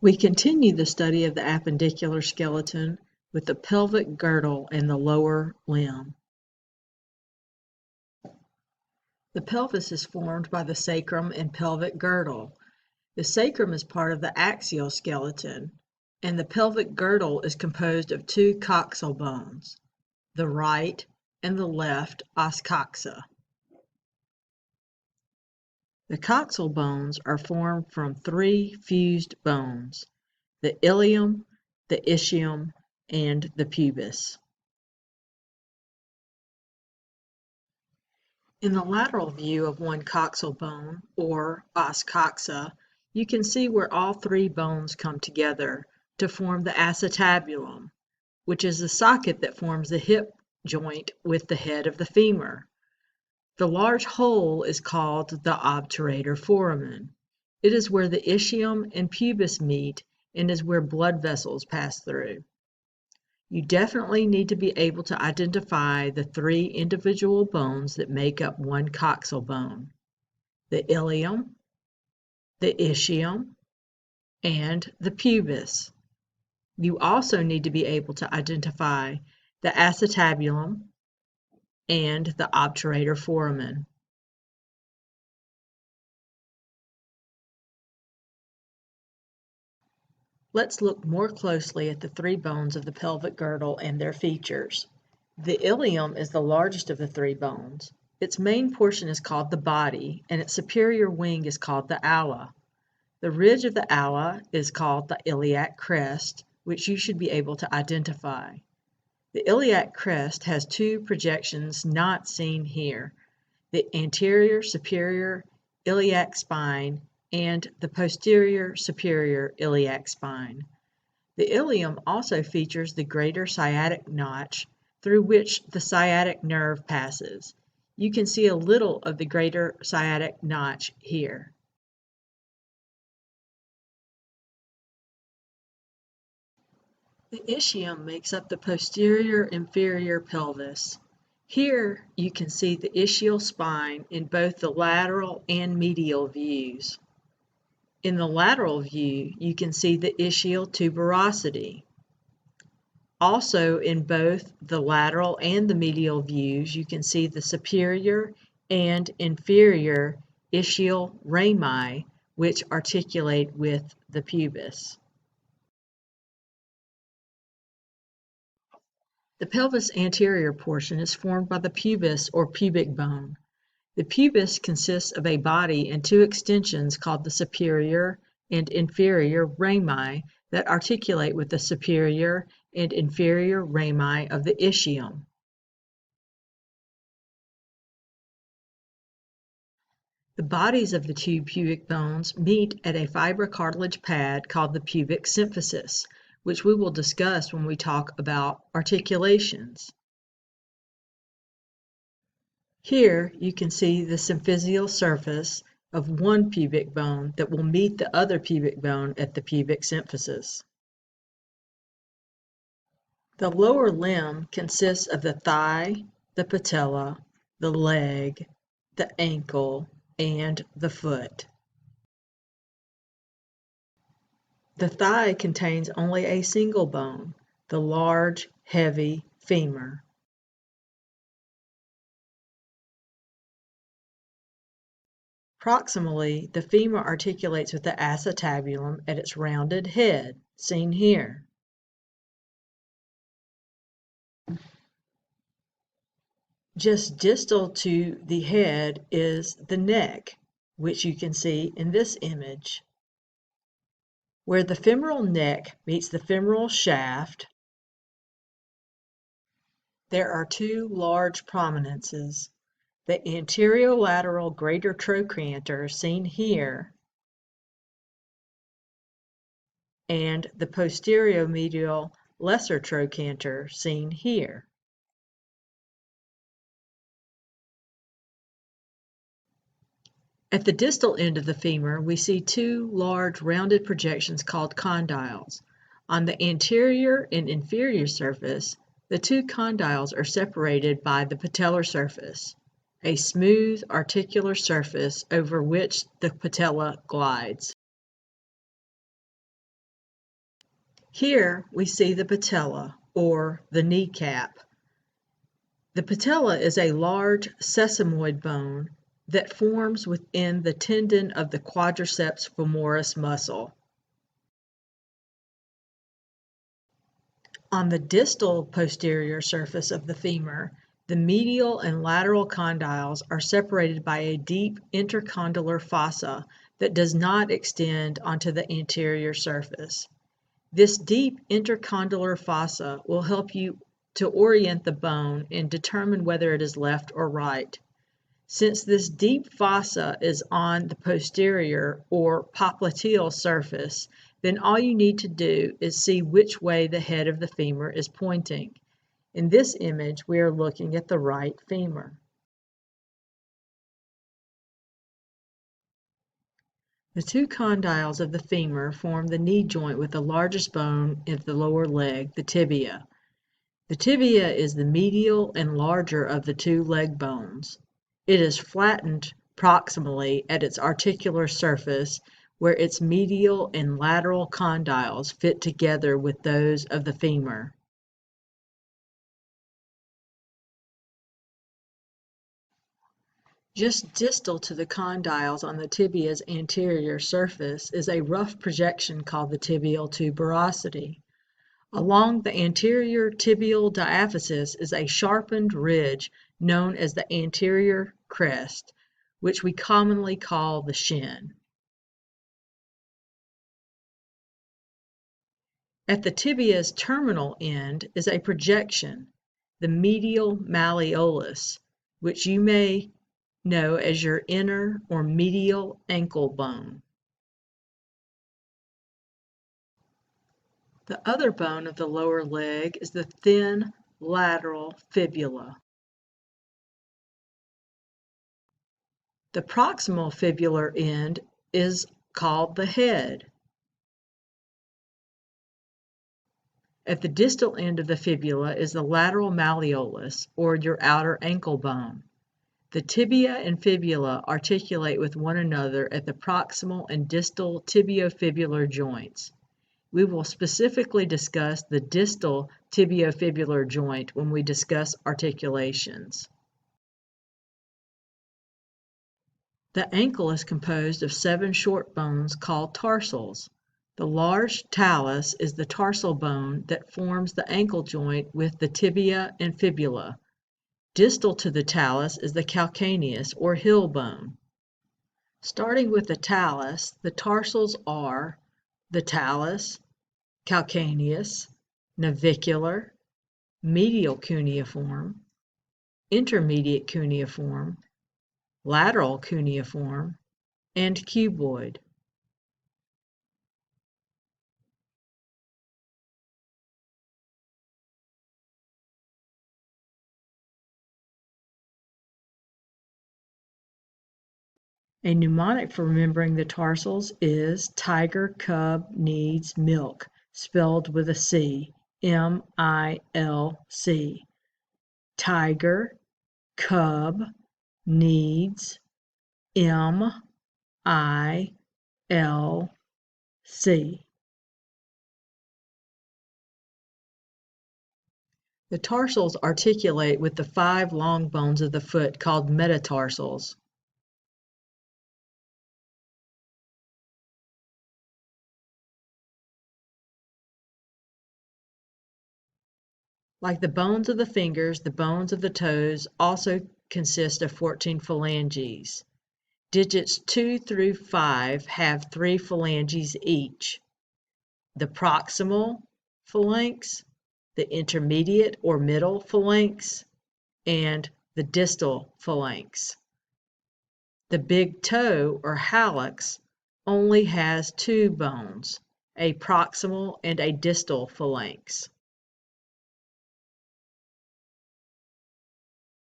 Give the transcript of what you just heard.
We continue the study of the appendicular skeleton with the pelvic girdle and the lower limb. The pelvis is formed by the sacrum and pelvic girdle. The sacrum is part of the axial skeleton, and the pelvic girdle is composed of two coxal bones, the right and the left os coxa. The coxal bones are formed from three fused bones, the ilium, the ischium, and the pubis. In the lateral view of one coxal bone, or os coxa, you can see where all three bones come together to form the acetabulum, which is the socket that forms the hip joint with the head of the femur. The large hole is called the obturator foramen. It is where the ischium and pubis meet and is where blood vessels pass through. You definitely need to be able to identify the three individual bones that make up one coxal bone: the ilium, the ischium, and the pubis. You also need to be able to identify the acetabulum and the obturator foramen. Let's look more closely at the three bones of the pelvic girdle and their features. The ilium is the largest of the three bones. Its main portion is called the body, and its superior wing is called the ala. The ridge of the ala is called the iliac crest, which you should be able to identify. The iliac crest has two projections not seen here: the anterior superior iliac spine and the posterior superior iliac spine. The ilium also features the greater sciatic notch through which the sciatic nerve passes. You can see a little of the greater sciatic notch here. The ischium makes up the posterior inferior pelvis. Here you can see the ischial spine in both the lateral and medial views. In the lateral view, you can see the ischial tuberosity. Also, in both the lateral and the medial views, you can see the superior and inferior ischial rami, which articulate with the pubis. The pelvis anterior portion is formed by the pubis or pubic bone. The pubis consists of a body and two extensions called the superior and inferior rami that articulate with the superior and inferior rami of the ischium. The bodies of the two pubic bones meet at a fibrocartilage pad called the pubic symphysis, which we will discuss when we talk about articulations. Here you can see the symphysial surface of one pubic bone that will meet the other pubic bone at the pubic symphysis. The lower limb consists of the thigh, the patella, the leg, the ankle, and the foot. The thigh contains only a single bone, the large, heavy femur. Proximally, the femur articulates with the acetabulum at its rounded head, seen here. Just distal to the head is the neck, which you can see in this image. Where the femoral neck meets the femoral shaft, there are two large prominences: the anterolateral greater trochanter, seen here, and the posteriomedial lesser trochanter, seen here. At the distal end of the femur, we see two large rounded projections called condyles. On the anterior and inferior surface, the two condyles are separated by the patellar surface, a smooth articular surface over which the patella glides. Here we see the patella, or the kneecap. The patella is a large sesamoid bone that forms within the tendon of the quadriceps femoris muscle. On the distal posterior surface of the femur, the medial and lateral condyles are separated by a deep intercondylar fossa that does not extend onto the anterior surface. This deep intercondylar fossa will help you to orient the bone and determine whether it is left or right. Since this deep fossa is on the posterior or popliteal surface, then all you need to do is see which way the head of the femur is pointing. In this image, we are looking at the right femur. The two condyles of the femur form the knee joint with the largest bone of the lower leg, the tibia. The tibia is the medial and larger of the two leg bones. It is flattened proximally at its articular surface, where its medial and lateral condyles fit together with those of the femur. Just distal to the condyles on the tibia's anterior surface is a rough projection called the tibial tuberosity. Along the anterior tibial diaphysis is a sharpened ridge known as the anterior crest, which we commonly call the shin. At the tibia's terminal end is a projection, the medial malleolus, which you may know as your inner or medial ankle bone. The other bone of the lower leg is the thin lateral fibula. The proximal fibular end is called the head. At the distal end of the fibula is the lateral malleolus, or your outer ankle bone. The tibia and fibula articulate with one another at the proximal and distal tibiofibular joints. We will specifically discuss the distal tibiofibular joint when we discuss articulations. The ankle is composed of 7 short bones called tarsals. The large talus is the tarsal bone that forms the ankle joint with the tibia and fibula. Distal to the talus is the calcaneus or heel bone. Starting with the talus, the tarsals are the talus, calcaneus, navicular, medial cuneiform, intermediate cuneiform, lateral cuneiform, and cuboid. A mnemonic for remembering the tarsals is tiger cub needs milk, spelled with a C, M-I-L-C. Tiger, cub, needs, M-I-L-C. The tarsals articulate with the 5 long bones of the foot called metatarsals. Like the bones of the fingers, the bones of the toes also consist of 14 phalanges. Digits 2 through 5 have 3 phalanges each. The proximal phalanx, the intermediate or middle phalanx, and the distal phalanx. The big toe or hallux only has 2 bones, a proximal and a distal phalanx.